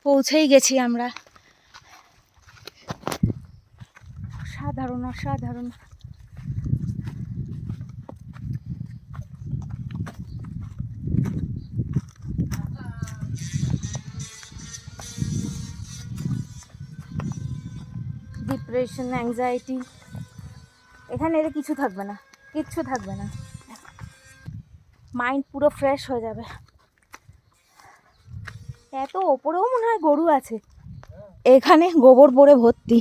পৌঁছেই গেছি আমরা। সাধারণ অসাধারণ। ডিপ্রেশন, অ্যাংজাইটি, এখানে এর কিছু থাকবে না, কিচ্ছু থাকবে না। মাইন্ড পুরো ফ্রেশ হয়ে যাবে। এত ওপরেও মনে হয় গরু আছে, এখানে গোবর পড়ে ভর্তি।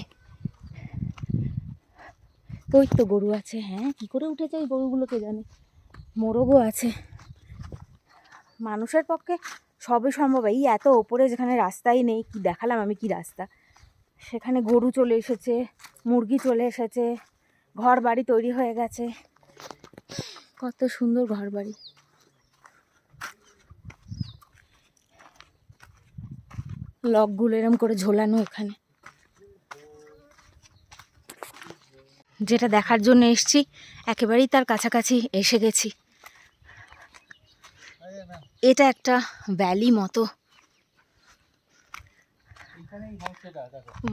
ওই তো গরু আছে। হ্যাঁ, কি করে উঠেছে ওই গরুগুলোকে জানে। মোরগও আছে। মানুষের পক্ষে সবই সম্ভব। এই এত ওপরে যেখানে রাস্তাই নেই, কি দেখালাম আমি কি রাস্তা, সেখানে গরু চলে এসেছে, মুরগি চলে এসেছে, ঘর বাড়ি তৈরি হয়ে গেছে। কত সুন্দর ঘর বাড়ি। লকগুলো এরম করে ঝোলানো এখানে। যেটা দেখার জন্য এসছি একেবারেই তার কাছাকাছি এসে গেছি। এটা একটা ভ্যালি মতো।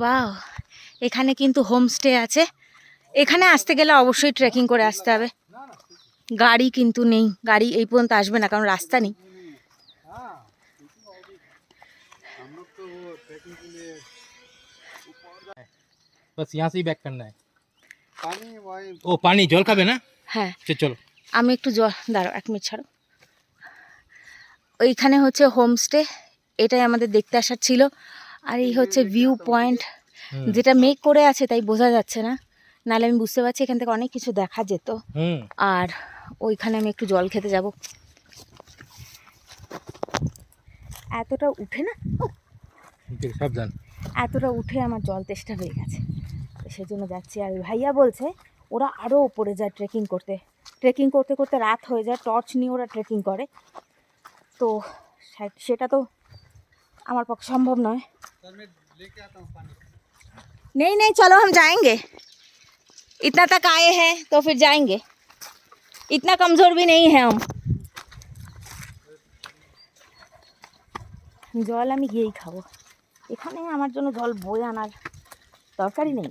বাহ, এখানে কিন্তু হোমস্টে আছে। এখানে আসতে গেলে অবশ্যই ট্রেকিং করে আসতে হবে। গাড়ি কিন্তু নেই, গাড়ি এই পর্যন্ত আসবে না, কারণ রাস্তা নেই। बस यहाँ से ही बैक करना है। ओ पानी जल खाबे ना? হ্যাঁ चलो আমি একটু জল, দাঁড়াও 1 মিনিট ছাড়ো। ওইখানে হচ্ছে হোমস্টে, এটাই আমাদের দেখতে আসার ছিল। আর এই হচ্ছে ভিউ পয়েন্ট, যেটা মেঘ করে আছে তাই বোঝা যাচ্ছে না, নাহলে আমি বুঝতে পারছি এখান থেকে অনেক কিছু দেখা যেত। আর ওইখানে আমি একটু জল খেতে যাব। এতটা উঠে না, সাবধান, এতটা উঠে আমার জল তেষ্টা হয়ে গেছে, তো সেজন্য যাচ্ছি। আর ভাইয়া বলছে ওরা আরও ওপরে যায় ট্রেকিং করতে। ট্রেকিং করতে করতে রাত হয়ে যায়, টর্চ নিয়ে ওরা ট্রেকিং করে। তো সেটা তো আমার পক্ষে সম্ভব নয়। नहीं नहीं चलो हम जाएंगे, इतना तक आए हैं तो फिर जाएंगे, इतना कमज़ोर भी नहीं है हम। জল আমি গিয়েই খাবো, এখানে আমার জন্য জল বয়ে আনার দরকারই নেই।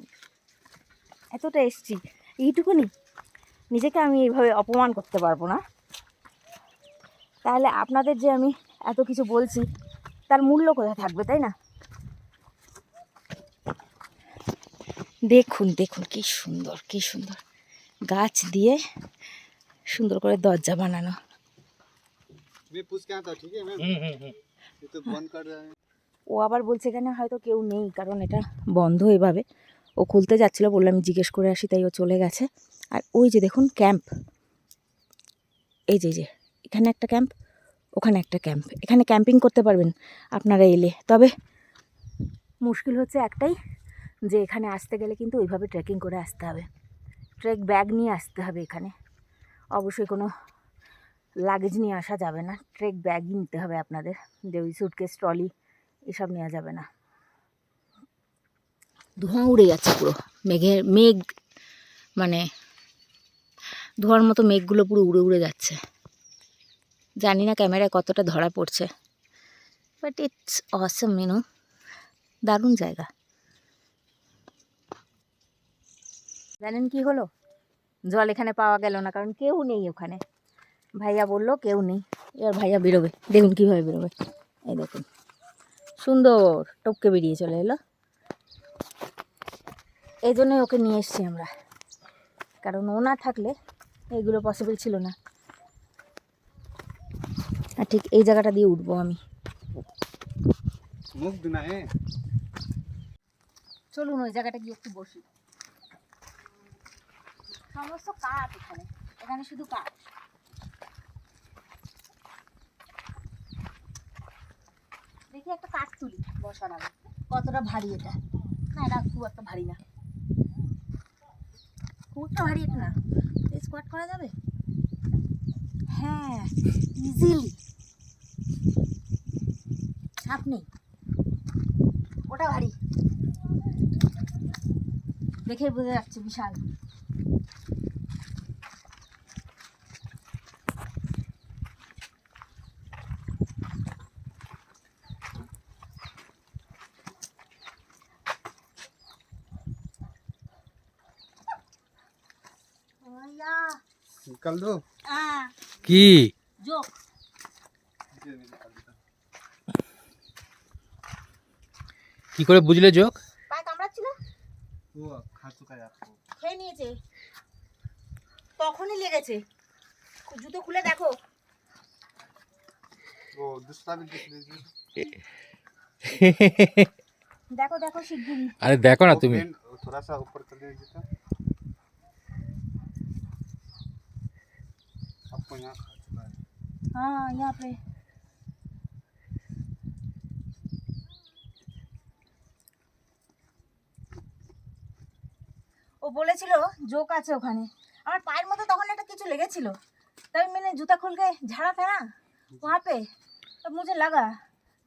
এতটা এসছি, এইটুকুনি নিজেকে আমি এইভাবে অপমান করতে পারবো না। তাহলে আপনাদের যে আমি এত কিছু বলছি তার মূল্য কোথায় থাকবে, তাই না? দেখুন দেখুন কি সুন্দর, কি সুন্দর গাছ দিয়ে সুন্দর করে দরজা বানানো। ও আবার বলছে এখানে হয়তো কেউ নেই, কারণ এটা বন্ধ এভাবে। ও খুলতে যাচ্ছিলো, বললাম আমি জিজ্ঞেস করে আসি, তাই ও চলে গেছে। আর ওই যে দেখুন ক্যাম্প, এই যে এখানে একটা ক্যাম্প, ওখানে একটা ক্যাম্প। এখানে ক্যাম্পিং করতে পারবেন আপনারা এলে। তবে মুশকিল হচ্ছে একটাই, যে এখানে আসতে গেলে কিন্তু ওইভাবে ট্রেকিং করে আসতে হবে, ট্রেক ব্যাগ নিয়ে আসতে হবে। এখানে অবশ্যই কোনো লাগেজ নিয়ে আসা যাবে না, ট্রেক ব্যাগই নিতে হবে আপনাদের। যে ওই সুটকেস, ট্রলি এসব নেওয়া যাবে না। ধোঁয়া উড়ে যাচ্ছে পুরো, মেঘ মানে ধোঁয়ার মতো মেঘগুলো পুরো উড়ে উড়ে যাচ্ছে। জানি না ক্যামেরায় কতটা ধরা পড়ছে, বাট ইটস অসম, দারুণ জায়গা। জানেন কি হলো, জল এখানে পাওয়া গেল না, কারণ কেউ নেই ওখানে। ভাইয়া বলল কেউ নেই, এবার ভাইয়া বেরোবে, দেখুন কীভাবে বেরোবে। এই দেখুন সুন্দর টপকে বেরিয়ে চলে এলো। এই জন্যই ওকে নিয়ে এসছি আমরা, কারণ ও না থাকলে এইগুলো পসিবল ছিল না। আর ঠিক এই জায়গাটা দিয়ে উঠবো আমি। চলুন ওই জায়গাটা গিয়ে একটু বসি। সমস্ত কাঠ এখানে, এখানে শুধু কাঠ। দেখি একটা কাঠ তুলি বসার আগে, কতটা ভারী এটা। না এটা খুব একটা ভারী না, খুব একটা ভারী এটা না। স্কোয়াট করা যাবে, হ্যাঁ ইজিলি, চাপ নেই। ওটা ভারী, দেখে বোঝা যাচ্ছে বিশাল। निकाल दो কি जोक কি করে বুঝলে যোগ? পায়ে কামড়াচ্ছিল, वो खा चुका है आपको খেয়ে নিয়েছে, তখনই লেগেছে। জুতো খুলে দেখো। वो दूसरा भी देख लीजिए দেখো দেখো শিগগিরই। আরে দেখো না वो তুমি। पेन थोड़ा सा ऊपर कर दीजिए तो आपको यहाँ खा चुका है हाँ यहाँ पे ও বলেছিল জোক আছে ওখানে। আমার পায়ের মধ্যে তখন একটা কিছু লেগেছিল, तभी मैंने जूता खोल के झाड़ा था ना वहाँ पे, तब मुझे लगा,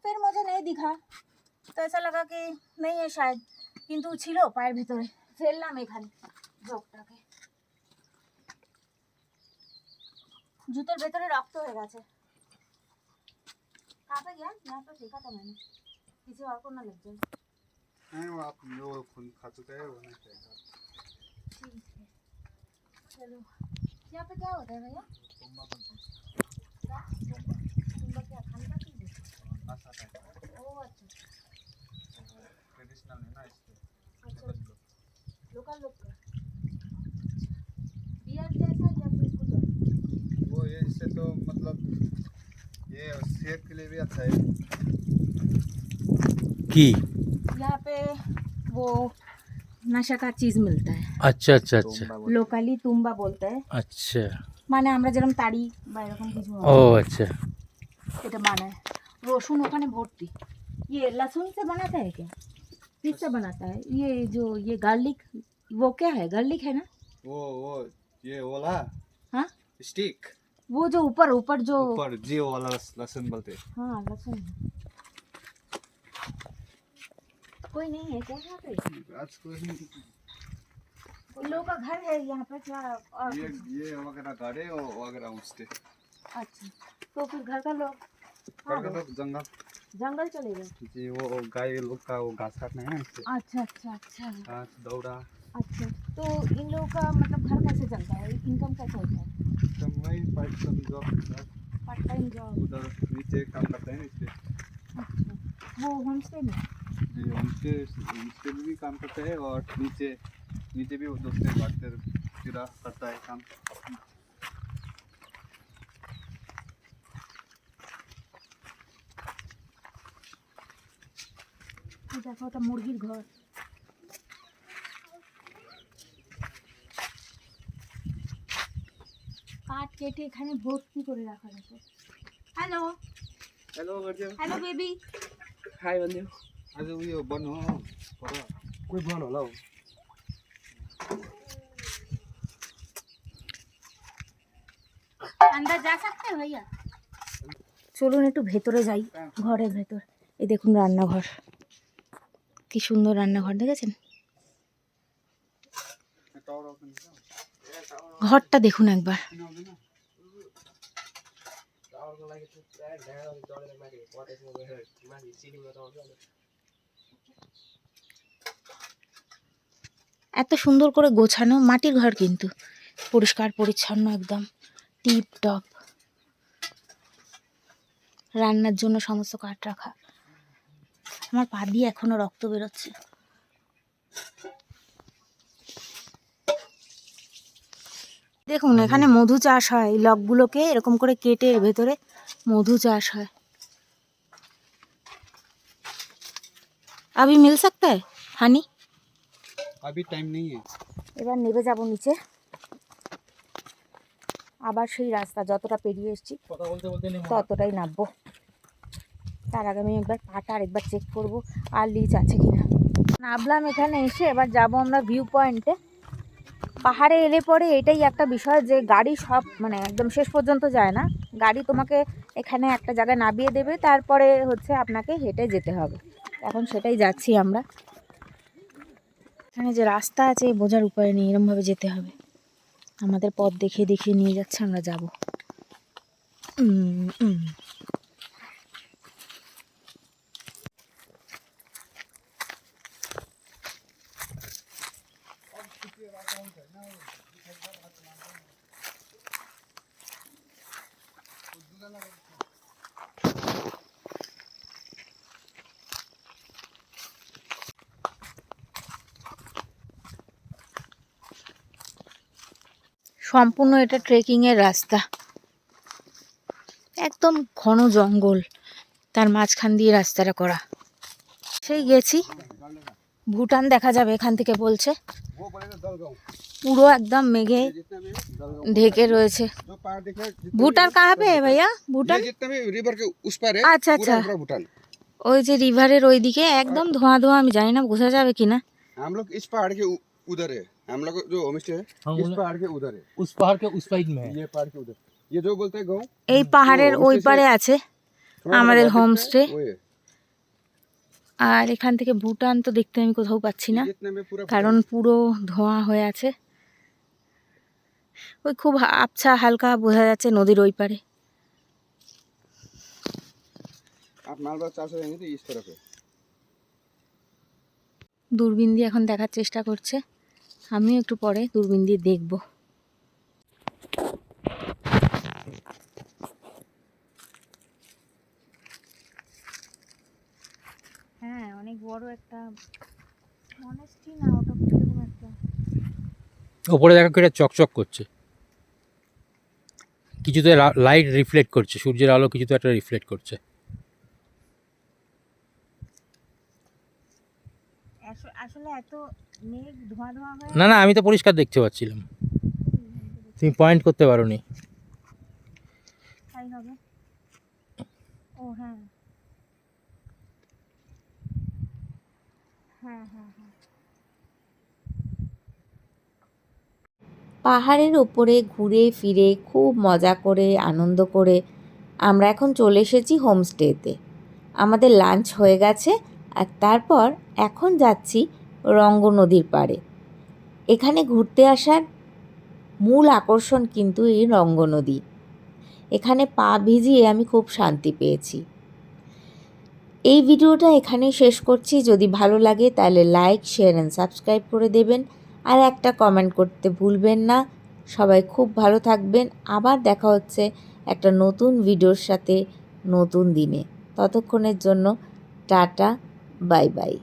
फिर मुझे नहीं दिखा, तो ऐसा लगा कि नहीं है शायद, কিন্তু ছিল পায়ের ভিতরে, ফেললাম এখানে জোকটাকে। জুতোর ভেতরে রক্ত হয়ে গেছে। कहाँ पे गया? यहाँ पे देखा था मैंने, किसी और को ना लग जाए। नहीं वो आप वो खून खा चुका है वो नहीं खाएगा ठीक है चलो। यहाँ पे क्या होता है भैया? तुम्बा बनता है क्या? तुम्बा क्या खाने का चीज़ है? नशा टाइप ओह अच्छा, ट्रेडिशनल है ना इसलिए अच्छा लोकल लोग का बियर जैसा या फिर कुछ और? वो ये इससे तो मतलब ये सेहत के लिए भी अच्छा है কি? यहाँ पे वो नशा का चीज़ मिलता है, আচ্ছা আচ্ছা আচ্ছা तुम्बा बोलते लोकली तुम्बा बोलते हैं, আচ্ছা মানে আমরা যেরকম তাড়ি বা এরকম কিছু ও হয়, আচ্ছা এটা বানায়। রসুন ওখানে भर्ती, ये लहसुन से बनाता है क्या? किससे बनाता है ये जो ये गार्लिक, वो क्या है? गार्लिक है ना? वो ये वाला हाँ स्टिक वो जो ऊपर ऊपर जो, ऊपर जी वाला लहसुन बोलते हैं हाँ लहसुन है। कोई नहीं है क्या यहाँ पे? आज कोई इन लोगों का घर है यहाँ पे क्या? और ये कुछ? ये वगैरह गाड़े और वगैरह उसके अच्छा तो फिर घर का लोग हाँ, वगैरह जंगल जंगल चले गए। जी वो गाय लोग का वो घास काटना है ना इससे अच्छा अच्छा अच्छा घास दौड़ा अच्छा, तो इन लोगों का मतलब घर कैसे चलता है, इनकम कैसे होता है? तो वही part time job part time job. उधर नीचे काम करते हैं ना इसलिए अच्छा वो होम स्टे में? जी उनके भी काम करते हैं और नीचे नीचे भी वो दूसरे बातें पूरा करता है काम এই দেখো ওটা মুরগির ঘর। কাঠ কেটে এখানে ভর্তি করে রাখা আছে। হ্যালো हेलो गर्जिया হ্যালো বেবি। हाय बंदे आज उयो बन्नु हो पर कोही बन होला हौ अंदर जा सकते हैं भैया? চলুন একটু ভেতরে যাই, ঘরের ভেতর। এই দেখুন রান্নাঘর, কি সুন্দর রান্নাঘর দেখেছেন? ঘরটা দেখুন একবার। এত সুন্দর করে গোছানো, মাটির ঘর কিন্তু পরিষ্কার পরিচ্ছন্ন একদম টিপ টপ, রান্নার জন্য সমস্ত কাঠ রাখা। আমার পা দিয়ে এখনো রক্ত বেরোচ্ছে। দেখুন এখানে মধু চাষ হয়, এই লকগুলোকে এরকম করে কেটে এর ভেতরে মধু চাষ হয়। अभी मिल सकता है हानी? अभी टाइम नहीं है এবার নেমে যাব নিচে, আবার সেই রাস্তা যতটা পেরিয়ে এসেছি কথা বলতে বলতে নেমে ততটাই নামবো। তার আগে আমি একবার পাটা আরেকবার চেক করব আর লিচ আছে কিনা। নামলাম এখানে এসে, এবার যাব আমরা ভিউ পয়েন্টে। পাহাড়ে এলে পরে এটাই একটা বিষয় যে গাড়ি সব মানে একদম শেষ পর্যন্ত যায় না, গাড়ি তোমাকে এখানে একটা জায়গায় নামিয়ে দেবে, তারপরে হচ্ছে আপনাকে হেঁটে যেতে হবে। এখন সেটাই যাচ্ছি আমরা। এখানে যে রাস্তা আছে বোঝার উপায় নেই, এরমভাবে যেতে হবে। আমাদের পথ দেখিয়ে দেখিয়ে নিয়ে যাচ্ছে, আমরা যাব। সম্পূর্ণ এটা ট্রেকিংয়ের রাস্তা, একদম ঘন জঙ্গল, তার মাঝখান দিয়ে রাস্তাটা করা। সেই গেছি, ভুটান দেখা যাবে এখান থেকে বলছে, वो बोलेगा दलगांव পুরো একদম মেঘে जितना भी दलगांव ঢেকে রয়েছে। जो पहाड़ दिख रहा है ভুটান কাহা পে है भैया? ভুটান ये जितना भी रिवर के उस पार है अच्छा, पूरा अच्छा। पूरा भूटान। ওই যে রিভারের ওইদিকে একদম ধোঁয়া ধোঁয়া, আমি জানি না বোঝা যাবে কিনা। हम लोग इस पहाड़ के उधर है, हम लोग जो होम स्टे है हम इस लोग- पहाड़ के उधर है, उस पहाड़ के उस साइड में है। ये पहाड़ के उधर, ये जो बोलते हैं गाँव এই পাহাড়ের homestay ওই से পারে আছে थोड़ा আমাদের थोड़ा दिखता है, হোমস্টে। वो है। আর এখান থেকে ভুটান তো দেখতে আমি কোথাও পাচ্ছি না, जितने में पूरा কারণ পুরো ধোঁয়া হয়ে আছে। ওই খুব আবছা হালকা বোঝা যাচ্ছে নদীর ওই পারে। आप मालवा चार से जाएंगे तो इस तरफ है। দূরবীন দিয়ে এখন দেখার চেষ্টা করছে, আমিও একটু পরে দূরবীন দিয়ে দেখব। হ্যাঁ, অনেক বড় একটা মনেস্ট্রি না, ওটা এরকম একটা। ওপরে দেখা করে চকচক করছে, কিছুতে লাইট রিফ্লেক্ট করছে, সূর্যের আলো কিছুতে একটা রিফ্লেক্ট করছে। আসলে এত মেঘ ধোঁয়া ধোঁয়া হয়ে না না, আমি তো পরিষ্কার দেখতে পাচ্ছিলাম, তুমি পয়েন্ট করতে পারোনি। তাই হবে। ও হ্যাঁ হ্যাঁ হ্যাঁ হ্যাঁ। পাহাড়ের ওপরে ঘুরে ফিরে খুব মজা করে আনন্দ করে আমরা এখন চলে এসেছি হোমস্টেতে। আমাদের লাঞ্চ হয়ে গেছে, আর তারপর এখন যাচ্ছি রঙ্গ নদীর পাড়ে। এখানে ঘুরতে আসার মূল আকর্ষণ কিন্তু এই রঙ্গ নদী। এখানে পা ভিজিয়ে আমি খুব শান্তি পেয়েছি। এই ভিডিওটা এখানেই শেষ করছি। যদি ভালো লাগে তাহলে লাইক, শেয়ার অ্যান্ড সাবস্ক্রাইব করে দেবেন, আর একটা কমেন্ট করতে ভুলবেন না। সবাই খুব ভালো থাকবেন। আবার দেখা হচ্ছে একটা নতুন ভিডিওর সাথে নতুন দিনে। ততক্ষণের জন্য টাটা, বাই বাই।